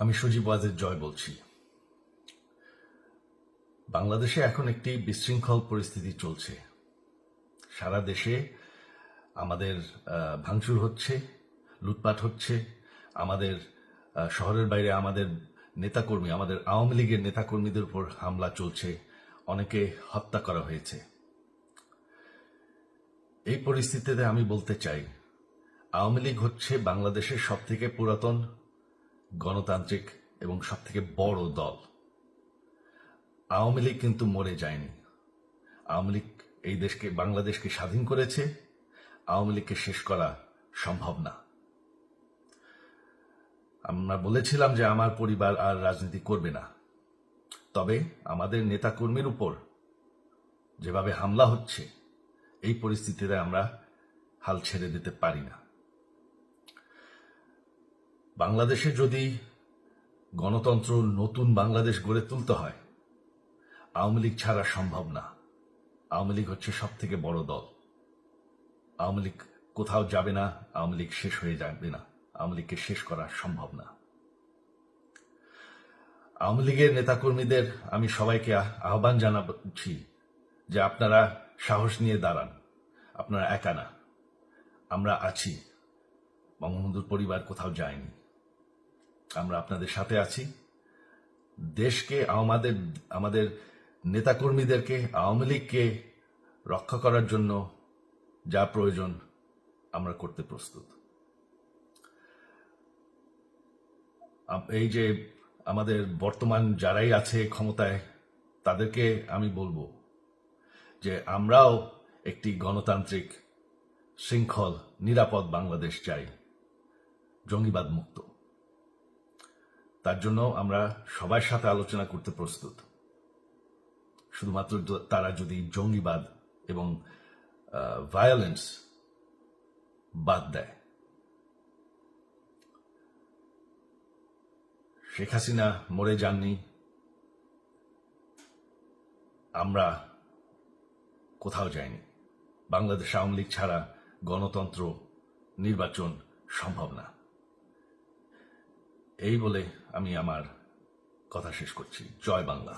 আমি সজীব ওয়াজেদ জয় বলছি। বাংলাদেশে এখন একটি বিশৃঙ্খল পরিস্থিতি চলছে। সারা দেশে আমাদের ভাঙচুর হচ্ছে, লুটপাট হচ্ছে, আমাদের শহরের বাইরে আমাদের নেতাকর্মী, আমাদের আওয়ামী লীগের নেতাকর্মীদের উপর হামলা চলছে, অনেকে হত্যা করা হয়েছে। এই পরিস্থিতিতে আমি বলতে চাই, আওয়ামী লীগ হচ্ছে বাংলাদেশের সবথেকে পুরাতন গণতান্ত্রিক এবং সবথেকে বড় দল। আওয়ামী লীগ কিন্তু মরে যায়নি। আওয়ামী লীগ এই দেশকে, বাংলাদেশকে স্বাধীন করেছে। আওয়ামী লীগকে শেষ করা সম্ভব না। আমরা বলেছিলাম যে আমার পরিবার আর রাজনীতি করবে না, তবে আমাদের নেতাকর্মীর উপর যেভাবে হামলা হচ্ছে, এই পরিস্থিতিতে আমরা হাল ছেড়ে দিতে পারি না। বাংলাদেশে যদি গণতন্ত্র, নতুন বাংলাদেশ গড়ে তুলতে হয়, আওয়ামী লীগ ছাড়া সম্ভব না। আওয়ামী লীগ হচ্ছে সব থেকে বড় দল। আওয়ামী লীগ কোথাও যাবে না, আওয়ামী লীগ শেষ হয়ে যাবে না। আওয়ামী লীগকে শেষ করা সম্ভব না। আওয়ামী লীগের নেতাকর্মীদের আমি সবাইকে আহ্বান জানাচ্ছি যে আপনারা সাহস নিয়ে দাঁড়ান। আপনারা একা না, আমরা আছি। বঙ্গবন্ধুর পরিবার কোথাও যায়নি, আমরা আপনাদের সাথে আছি। দেশকে, আমাদের নেতাকর্মীদেরকে, আওয়ামী লীগকে রক্ষা করার জন্য যা প্রয়োজন আমরা করতে প্রস্তুত। এই যে আমাদের বর্তমান যারাই আছে ক্ষমতায়, তাদেরকে আমি বলবো যে আমরাও একটি গণতান্ত্রিক, শৃঙ্খল, নিরাপদ বাংলাদেশ চাই, জঙ্গিবাদ মুক্ত। তার জন্য আমরা সবার সাথে আলোচনা করতে প্রস্তুত। শুধুমাত্র তারা যদি জঙ্গিবাদ এবং ভায়োলেন্স বাদ দেয়। শেখ হাসিনা মরে যাননি, আমরা কোথাও যাইনি। বাংলাদেশ আওয়ামী লীগ ছাড়া গণতন্ত্র, নির্বাচন সম্ভব না। এই বলে আমি আমার কথা শেষ করছি। জয় বাংলা।